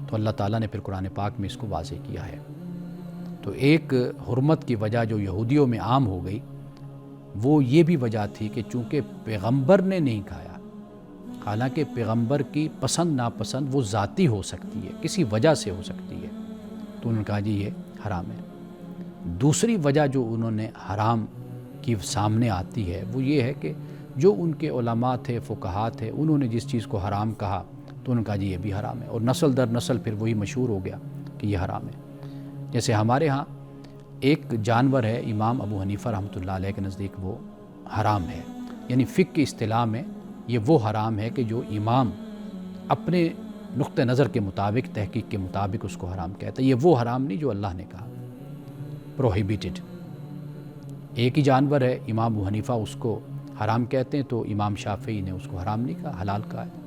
تو اللہ تعالیٰ نے پھر قرآن پاک میں اس کو واضح کیا ہے۔ تو ایک حرمت کی وجہ جو یہودیوں میں عام ہو گئی، وہ یہ بھی وجہ تھی کہ چونکہ پیغمبر نے نہیں کھایا، حالانکہ پیغمبر کی پسند ناپسند وہ ذاتی ہو سکتی ہے، کسی وجہ سے ہو سکتی ہے، تو انہوں نے کہا جی یہ حرام ہے۔ دوسری وجہ جو انہوں نے حرام کی سامنے آتی ہے وہ یہ ہے کہ جو ان کے علماء تھے، فقہاء تھے، انہوں نے جس چیز کو حرام کہا تو انہوں نے کہا جی یہ بھی حرام ہے، اور نسل در نسل پھر وہی مشہور ہو گیا کہ یہ حرام ہے۔ جیسے ہمارے ہاں ایک جانور ہے، امام ابو حنیفہ رحمۃ اللہ علیہ کے نزدیک وہ حرام ہے، یعنی فقہ کی اصطلاح میں یہ وہ حرام ہے کہ جو امام اپنے نقطہ نظر کے مطابق، تحقیق کے مطابق اس کو حرام کہتا ہے۔ یہ وہ حرام نہیں جو اللہ نے کہا، پروہیبیٹڈ۔ ایک ہی جانور ہے، امام ابو حنیفہ اس کو حرام کہتے ہیں تو امام شافعی نے اس کو حرام نہیں کہا، حلال کہا ہے۔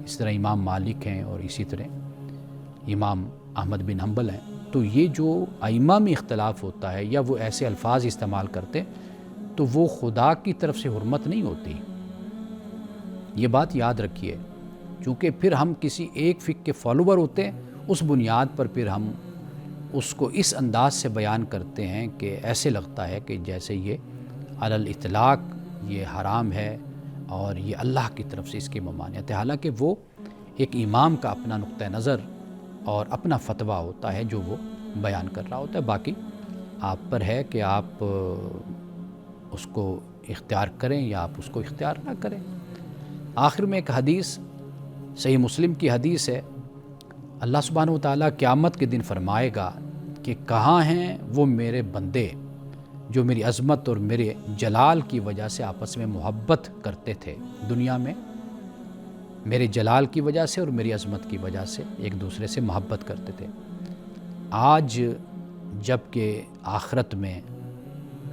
اس طرح امام مالک ہیں، اور اسی طرح امام احمد بن حنبل ہیں۔ تو یہ جو ائمہ میں اختلاف ہوتا ہے یا وہ ایسے الفاظ استعمال کرتے تو وہ خدا کی طرف سے حرمت نہیں ہوتی۔ یہ بات یاد رکھیے چونکہ پھر ہم کسی ایک فقہ کے فالوور ہوتے ہیں، اس بنیاد پر پھر ہم اس کو اس انداز سے بیان کرتے ہیں کہ ایسے لگتا ہے کہ جیسے یہ علی الاطلاق یہ حرام ہے اور یہ اللہ کی طرف سے اس کی ممانعت ہے، حالانکہ وہ ایک امام کا اپنا نقطہ نظر اور اپنا فتویٰ ہوتا ہے جو وہ بیان کر رہا ہوتا ہے۔ باقی آپ پر ہے کہ آپ اس کو اختیار کریں یا آپ اس کو اختیار نہ کریں۔ آخر میں ایک حدیث صحیح مسلم کی حدیث ہے، اللہ سبحانہ و تعالیٰ قیامت کے دن فرمائے گا کہ کہاں ہیں وہ میرے بندے جو میری عظمت اور میرے جلال کی وجہ سے آپس میں محبت کرتے تھے دنیا میں، میرے جلال کی وجہ سے اور میری عظمت کی وجہ سے ایک دوسرے سے محبت کرتے تھے۔ آج جب کہ آخرت میں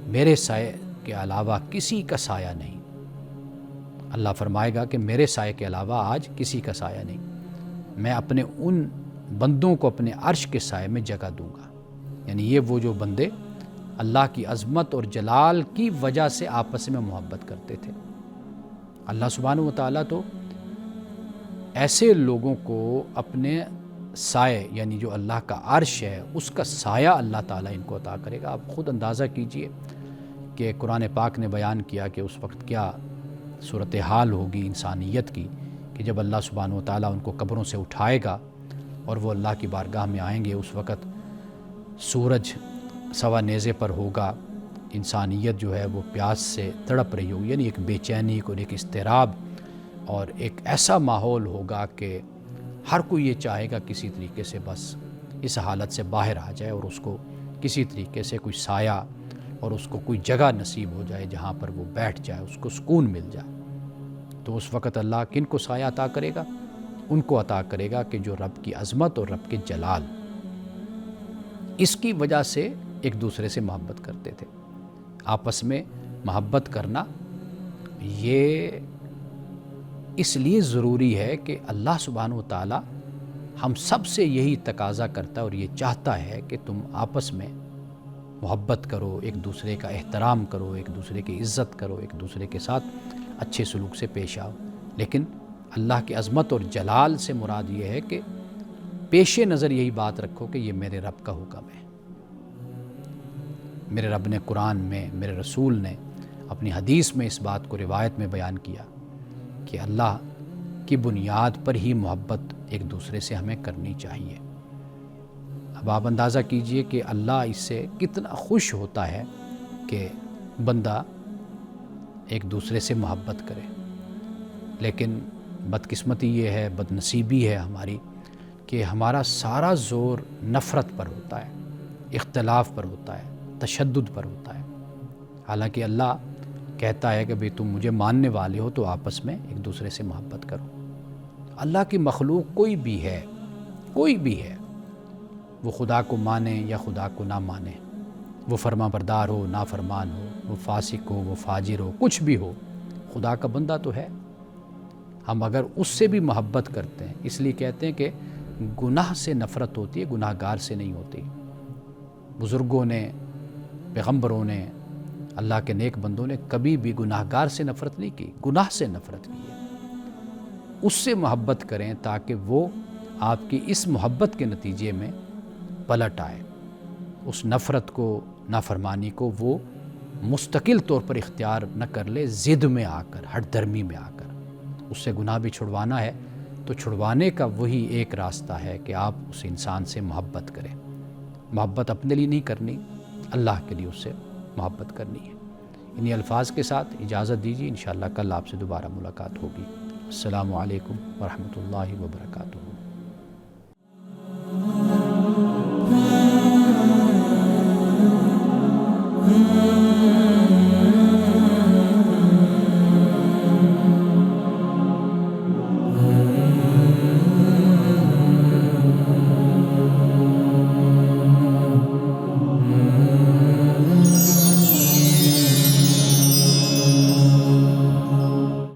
میرے سائے کے علاوہ کسی کا سایہ نہیں، اللہ فرمائے گا کہ میرے سائے کے علاوہ آج کسی کا سایہ نہیں، میں اپنے ان بندوں کو اپنے عرش کے سائے میں جگہ دوں گا۔ یعنی یہ وہ جو بندے اللہ کی عظمت اور جلال کی وجہ سے آپس میں محبت کرتے تھے۔ اللہ سبحانہ و تعالیٰ تو ایسے لوگوں کو اپنے سائے، یعنی جو اللہ کا عرش ہے اس کا سایہ اللہ تعالیٰ ان کو عطا کرے گا۔ آپ خود اندازہ کیجئے کہ قرآن پاک نے بیان کیا کہ اس وقت کیا صورتحال ہوگی انسانیت کی، کہ جب اللہ سبحانہ و تعالیٰ ان کو قبروں سے اٹھائے گا اور وہ اللہ کی بارگاہ میں آئیں گے، اس وقت سورج سوا نیزے پر ہوگا، انسانیت جو ہے وہ پیاس سے تڑپ رہی ہوگی، یعنی ایک بے چینی اور ایک اضطراب اور ایک ایسا ماحول ہوگا کہ ہر کوئی یہ چاہے گا کسی طریقے سے بس اس حالت سے باہر آ جائے اور اس کو کسی طریقے سے کوئی سایہ اور اس کو کوئی جگہ نصیب ہو جائے جہاں پر وہ بیٹھ جائے، اس کو سکون مل جائے۔ تو اس وقت اللہ کن کو سایہ عطا کرے گا؟ ان کو عطا کرے گا کہ جو رب کی عظمت اور رب کے جلال اس کی وجہ سے ایک دوسرے سے محبت کرتے تھے۔ آپس میں محبت کرنا یہ اس لیے ضروری ہے کہ اللہ سبحانہ و تعالیٰ ہم سب سے یہی تقاضا کرتا ہے اور یہ چاہتا ہے کہ تم آپس میں محبت کرو، ایک دوسرے کا احترام کرو، ایک دوسرے کی عزت کرو، ایک دوسرے کے ساتھ اچھے سلوک سے پیش آؤ۔ لیکن اللہ کی عظمت اور جلال سے مراد یہ ہے کہ پیش نظر یہی بات رکھو کہ یہ میرے رب کا حکم ہے، میرے رب نے قرآن میں، میرے رسول نے اپنی حدیث میں اس بات کو روایت میں بیان کیا کہ اللہ کی بنیاد پر ہی محبت ایک دوسرے سے ہمیں کرنی چاہیے۔ اب آپ اندازہ کیجئے کہ اللہ اس سے کتنا خوش ہوتا ہے کہ بندہ ایک دوسرے سے محبت کرے، لیکن بدقسمتی یہ ہے، بدنصیبی ہے ہماری کہ ہمارا سارا زور نفرت پر ہوتا ہے، اختلاف پر ہوتا ہے، تشدد پر ہوتا ہے۔ حالانکہ اللہ کہتا ہے کہ بھئی تم مجھے ماننے والے ہو تو آپس میں ایک دوسرے سے محبت کرو۔ اللہ کی مخلوق کوئی بھی ہے، کوئی بھی ہے، وہ خدا کو مانے یا خدا کو نہ مانے، وہ فرما بردار ہو، نافرمان ہو، وہ فاسق ہو، وہ فاجر ہو، کچھ بھی ہو، خدا کا بندہ تو ہے۔ ہم اگر اس سے بھی محبت کرتے ہیں، اس لیے کہتے ہیں کہ گناہ سے نفرت ہوتی ہے، گناہ گار سے نہیں ہوتی۔ بزرگوں نے، پیغمبروں نے، اللہ کے نیک بندوں نے کبھی بھی گناہ گار سے نفرت نہیں کی، گناہ سے نفرت کی ہے۔ اس سے محبت کریں تاکہ وہ آپ کی اس محبت کے نتیجے میں پلٹ آئے، اس نفرت کو، نافرمانی کو وہ مستقل طور پر اختیار نہ کر لے، ضد میں آ کر، ہٹ دھرمی میں آ کر۔ اس سے گناہ بھی چھڑوانا ہے تو چھڑوانے کا وہی ایک راستہ ہے کہ آپ اس انسان سے محبت کریں۔ محبت اپنے لیے نہیں کرنی، اللہ کے لیے اس سے محبت کرنی ہے۔ انہی الفاظ کے ساتھ اجازت دیجیے، انشاءاللہ کل آپ سے دوبارہ ملاقات ہوگی۔ السلام علیکم ورحمۃ اللہ وبرکاتہ۔